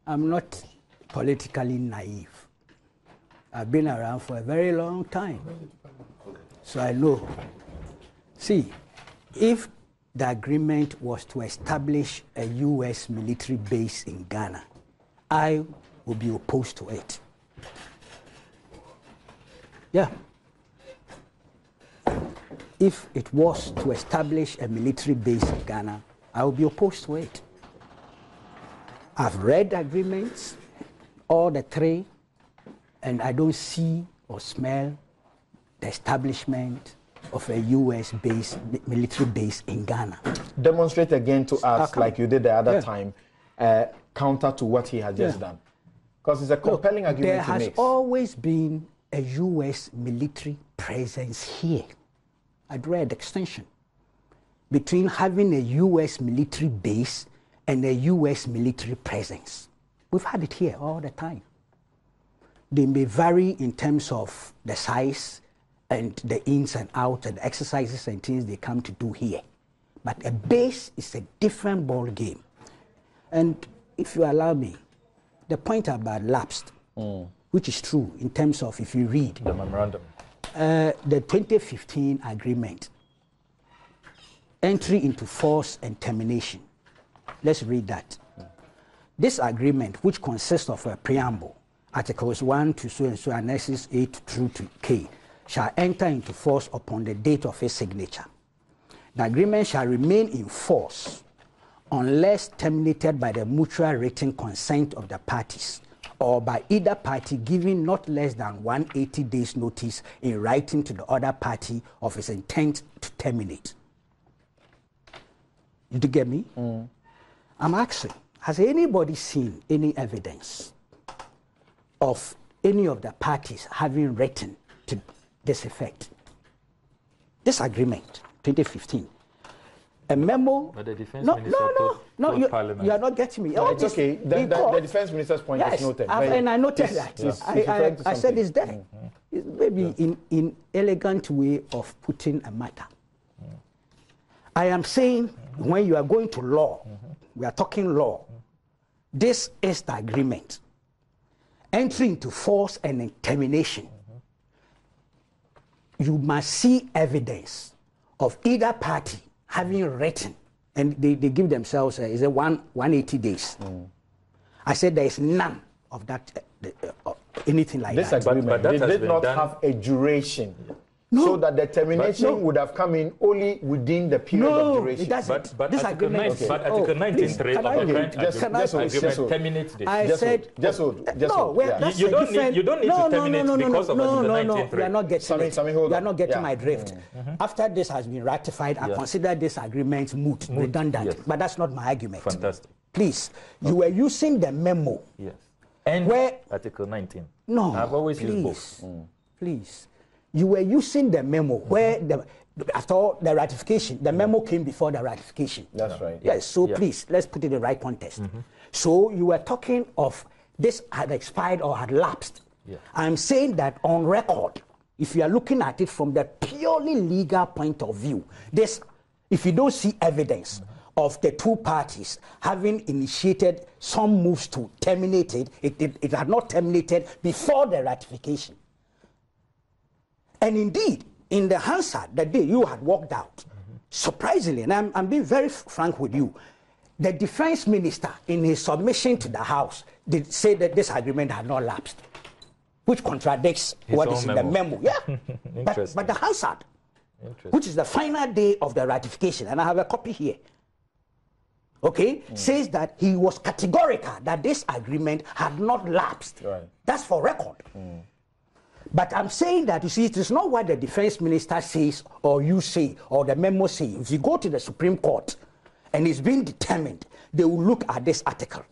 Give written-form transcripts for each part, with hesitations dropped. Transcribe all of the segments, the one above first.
I'm not politically naive. I've been around for a very long time. So I know. See, if the agreement was to establish a U.S. military base in Ghana, I would be opposed to it. Yeah. If it was to establish a military base in Ghana, I would be opposed to it. I've read agreements, all the three, and I don't see or smell the establishment of a U.S. base, military base in Ghana. Demonstrate again to us, like you did the other time, counter to what he had just done. Because it's a compelling argument there has always been a U.S. military presence here. I'd read extension between having a U.S. military base and a U.S. military presence. We've had it here all the time. They may vary in terms of the size and the ins and outs and the exercises and things they come to do here. But a base is a different ball game. And if you allow me, the point about lapsed, which is true in terms of if you read the memorandum. The 2015 agreement, entry into force and termination. Let's read that. This agreement, which consists of a preamble, Articles 1 to so and so, Annexes 8 through to K, shall enter into force upon the date of its signature. The agreement shall remain in force unless terminated by the mutual written consent of the parties, or by either party giving not less than 180 days notice in writing to the other party of its intent to terminate. Did you get me? I'm asking, has anybody seen any evidence of any of the parties having written to this effect? This agreement, 2015. A memo. But the defense minister you are not getting me. No, it's okay. The defense minister's point is noted. And I noted that. I said it's there. It's maybe in elegant way of putting a matter. I am saying when you are going to law, we are talking law. This is the agreement. Entry into force and termination. You must see evidence of either party having written, and they give themselves is a 180 days. I said there is none of that, anything like this that. Agreement, they did not have a duration. No, so that the termination would have come in only within the period of duration. But this agreement, but Article 19.3 of the current agreement terminates this. I said, you don't need to terminate because of Article 19.3. You are not getting it. You are not getting my drift. After this has been ratified, I consider this agreement moot, redundant. Yes. But that's not my argument. Fantastic. Please, you were using the memo. Yes. And where Article 19. No, I've always used both. Please. You were using the memo where, after all, the ratification, the memo came before the ratification. That's right. Yes, so please, let's put it in the right context. So you were talking of this had expired or had lapsed. I'm saying that on record, if you are looking at it from the purely legal point of view, this, if you don't see evidence of the two parties having initiated some moves to terminate it, it had not terminated before the ratification. And indeed, in the Hansard, the day you had walked out, surprisingly, and I'm being very frank with you, the defense minister, in his submission to the House, did say that this agreement had not lapsed, which contradicts what is in the memo. Yeah, but the Hansard, which is the final day of the ratification, and I have a copy here, says that he was categorical that this agreement had not lapsed. That's for record. But I'm saying that, you see, it is not what the defense minister says or you say or the memo say. If you go to the Supreme Court and it's been determined, they will look at this article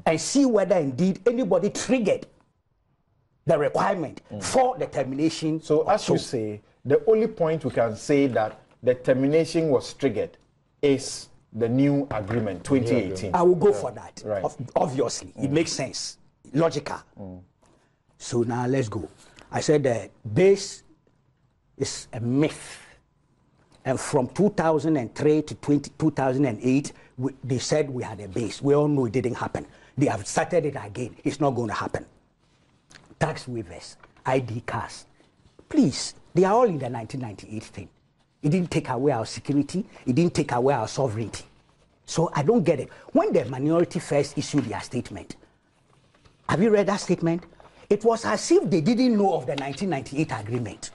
and see whether indeed anybody triggered the requirement for the termination. So as you say, the only point we can say that the termination was triggered is the new agreement, 2018. I will go for that. Right. Obviously, it makes sense, logical. So now let's go. I said the base is a myth. And from 2003 to 2008, they said we had a base. We all know it didn't happen. They have started it again. It's not going to happen. Tax waivers, ID cards. Please, they are all in the 1998 thing. It didn't take away our security. It didn't take away our sovereignty. So I don't get it. When the minority first issued their statement, have you read that statement? It was as if they didn't know of the 1998 agreement,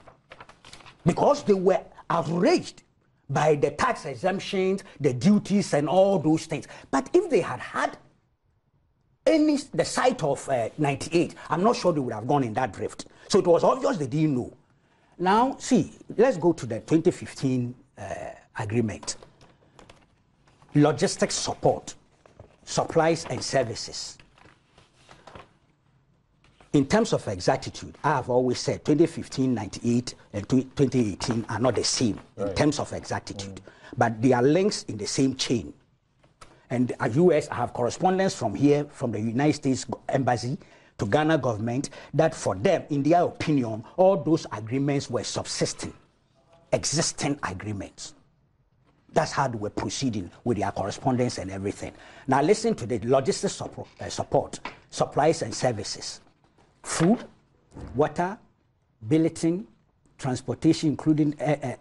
because they were outraged by the tax exemptions, the duties, and all those things. But if they had had the sight of 98, I'm not sure they would have gone in that drift. So it was obvious they didn't know. Now, see, let's go to the 2015 agreement. Logistics support, supplies and services. In terms of exactitude, I have always said 2015, 98, and 2018 are not the same in terms of exactitude, but they are links in the same chain. And the US, I have correspondence from here, from the United States Embassy to Ghana government, that for them, in their opinion, all those agreements were subsisting, existing agreements. That's how they were proceeding with their correspondence and everything. Now listen to the logistics support, supplies and services. Food, water, billeting, transportation, including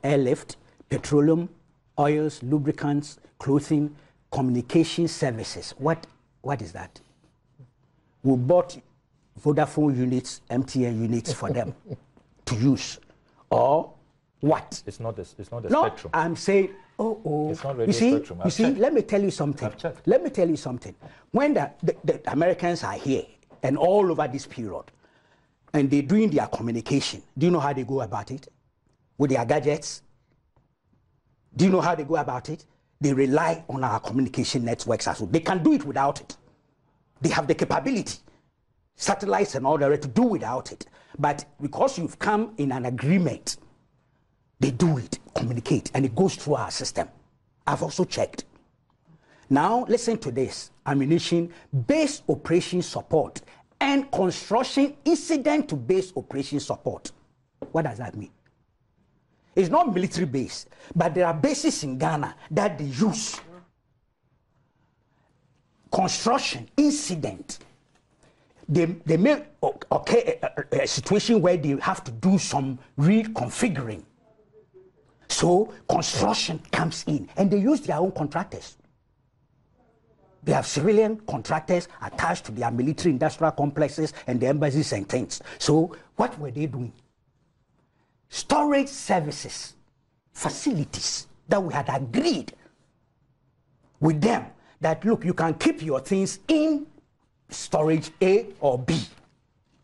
airlift, petroleum, oils, lubricants, clothing, communication services. What is that? We bought Vodafone units, MTN units for them to use, or what? It's not the spectrum. I'm saying, It's not radio spectrum. You see, let me tell you something. Let me tell you something. When the Americans are here and all over this period, and they're doing their communication, do you know how they go about it? With their gadgets? Do you know how they go about it? They rely on our communication networks as well. They can do it without it. They have the capability, satellites and all that, to do without it. But because you've come in an agreement, they do it, communicate, and it goes through our system. I've also checked. Now, listen to this. Ammunition, base operation support, and construction incident to base operation support. What does that mean? It's not military base, but there are bases in Ghana that they use. Construction incident. They may occur a situation where they have to do some reconfiguring. So construction comes in, and they use their own contractors. They have civilian contractors attached to their military industrial complexes and the embassies and things. So what were they doing? Storage services, facilities that we had agreed with them that, look, you can keep your things in storage A or B.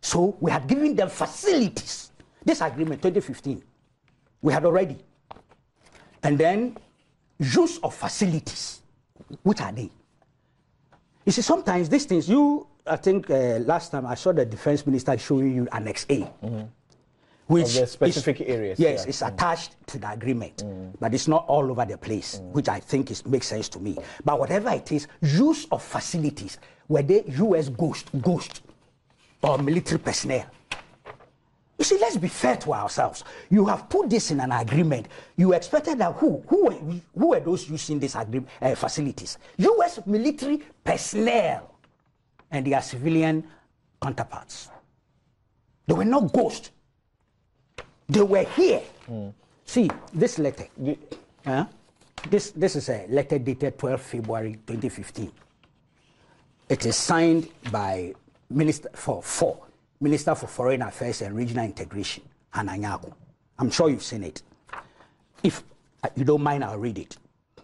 So we had given them facilities. This agreement, 2015, we had already. And then use of facilities. Which are they? You see, sometimes these things, I think last time I saw the defense minister showing you Annex A. Which of the specific areas. Yes, it's attached to the agreement, but it's not all over the place, which I think makes sense to me. But whatever it is, use of facilities, where the U.S. ghost, or military personnel. You see, let's be fair to ourselves. You have put this in an agreement. You expected that who were those using these facilities? U.S. military personnel and their civilian counterparts. They were not ghosts. They were here. See, this letter. This is a letter dated 12 February 2015. It is signed by Minister for Foreign Affairs and Regional Integration, Ananyago. I'm sure you've seen it. If you don't mind, I'll read it.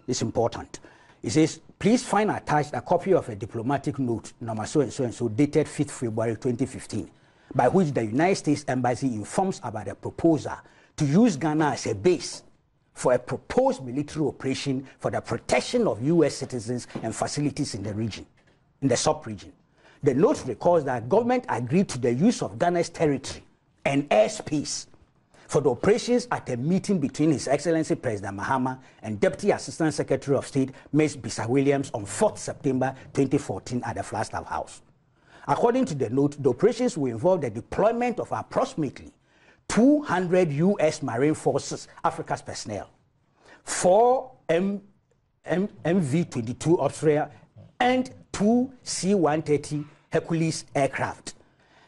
It's important. It says, please find attached a copy of a diplomatic note, number so and so, dated 5th February 2015, by which the United States Embassy informs about a proposal to use Ghana as a base for a proposed military operation for the protection of U.S. citizens and facilities in the region, in the sub-region. The note recalls that government agreed to the use of Ghana's territory and airspace for the operations at a meeting between His Excellency President Mahama and Deputy Assistant Secretary of State Ms. Bisa Williams on 4th September 2014 at the Flagstaff House. According to the note, the operations will involve the deployment of approximately 200 U.S. Marine Forces Africa's personnel, 4 MV-22 Austria and 2 C-130 Hercules aircraft.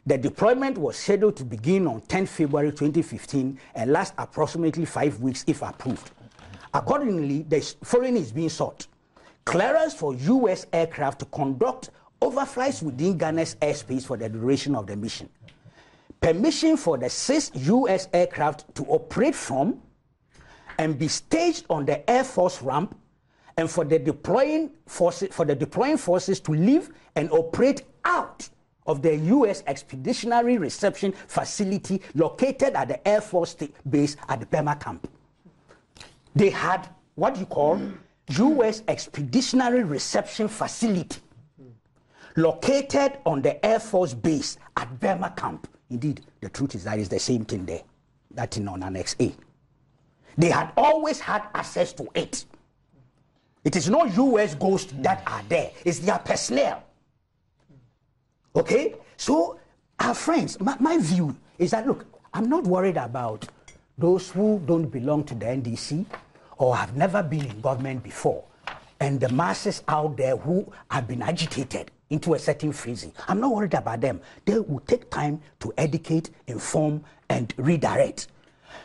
The deployment was scheduled to begin on 10 February 2015 and last approximately 5 weeks if approved. Accordingly, the following is being sought: clearance for U.S. aircraft to conduct overflights within Ghana's airspace for the duration of the mission. Permission for the 6 U.S. aircraft to operate from and be staged on the Air Force ramp, and for the deploying forces to live and operate out of the U.S. Expeditionary Reception Facility located at the Air Force Base at the Burma Camp. They had what you call U.S. Expeditionary Reception Facility located on the Air Force Base at Burma Camp. Indeed, the truth is that is the same thing there, that thing on Annex A. They had always had access to it. It is not U.S. ghosts that are there, it's their personnel. Okay? So, our friends, my view is that, look, I'm not worried about those who don't belong to the NDC or have never been in government before, and the masses out there who have been agitated into a certain freezing. I'm not worried about them. They will take time to educate, inform, and redirect.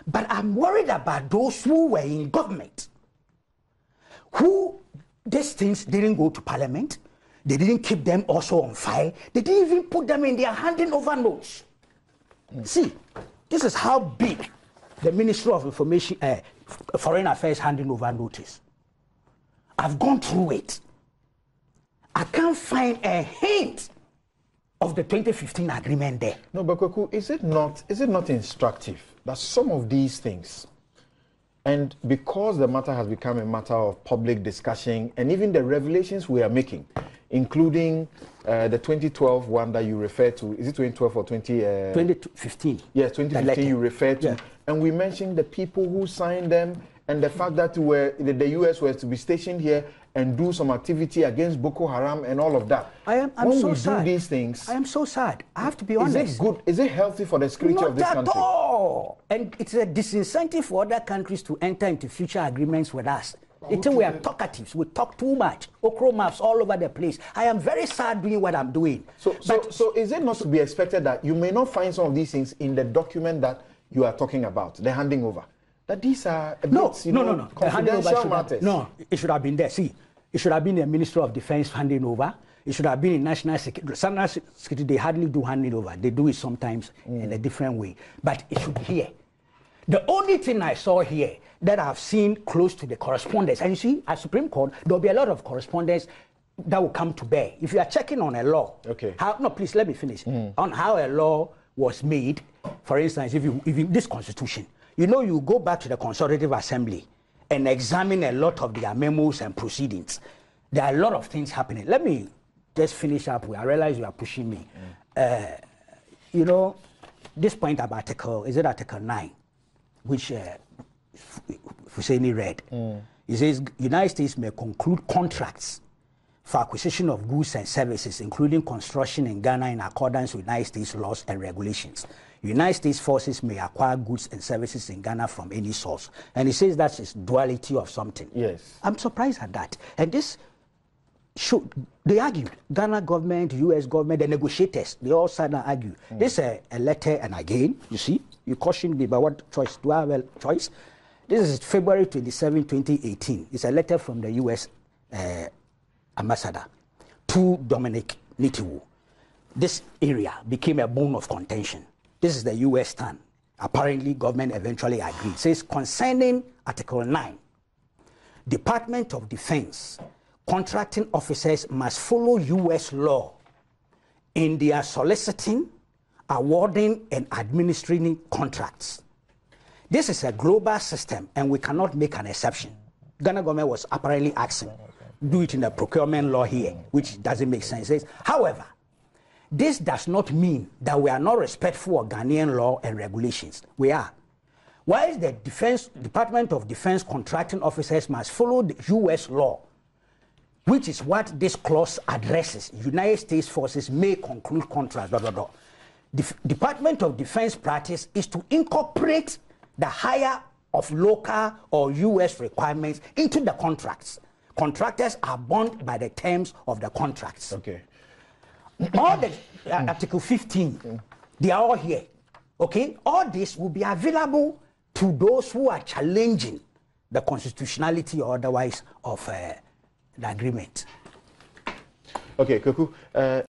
But I'm worried about those who were in government, who these things didn't go to parliament, they didn't keep them also on file, they didn't even put them in their handing over notes. See, this is how big the Ministry of Information, Foreign Affairs handing over notice. I've gone through it. I can't find a hint of the 2015 agreement there. No, but Kwaku, is it not instructive that some of these things, and because the matter has become a matter of public discussion, and even the revelations we are making, including the 2012 one that you referred to, is it 2012 or 2015? Yes, 2015 you referred to. Yeah. And we mentioned the people who signed them and the fact that the U.S. was to be stationed here and do some activity against Boko Haram and all of that. I'm when so we sad. Do these things, I am so sad. I have to be honest. Is it good? Is it healthy for the security of this country? Not at all. And it's a disincentive for other countries to enter into future agreements with us. It's we are talkatives. We talk too much. Okro maps all over the place. I am very sad doing what I'm doing. So is it not to be expected that you may not find some of these things in the document that you are talking about, the handing over? That these are confidential matters. No, it should have been there. See, it should have been the Ministry of Defense handing over. It should have been in National Security. National Security, they hardly do handing over. They do it sometimes in a different way. But it should be here. The only thing I saw here that I've seen close to the correspondence, and you see, at Supreme Court, there'll be a lot of correspondence that will come to bear. If you are checking on a law, please let me finish. On how a law was made, for instance, if you this Constitution, you go back to the Consultative Assembly and examine a lot of their memos and proceedings. There are a lot of things happening. Let me just finish up. I realize you are pushing me. This point about Article 9, which Husseini read. It says, United States may conclude contracts for acquisition of goods and services, including construction in Ghana in accordance with United States laws and regulations. United States forces may acquire goods and services in Ghana from any source. And it says that's its duality of something. Yes. I'm surprised at that. And this they argued, Ghana government, US government, the negotiators, they all sat and argued. This is a letter, and again, you see, you cautioned me, but what choice? Do I have a choice? This is February 27, 2018. It's a letter from the US ambassador to Dominic Nitiwu. This area became a bone of contention. This is the US stand. Apparently, government eventually agreed. It says, concerning Article 9, Department of Defense contracting officers must follow US law in their soliciting, awarding, and administering contracts. This is a global system, and we cannot make an exception. Ghana government was apparently asking, do it in the procurement law here, which doesn't make sense. It says, however, this does not mean that we are not respectful of Ghanaian law and regulations. We are. While the Department of Defense contracting officers must follow the US law, which is what this clause addresses, United States forces may conclude contracts, The Department of Defense practice is to incorporate the hire of local or US requirements into the contracts. Contractors are bound by the terms of the contracts. Okay. All the Article 15, they are all here. Okay? All this will be available to those who are challenging the constitutionality or otherwise of the agreement. Okay, Kwaku.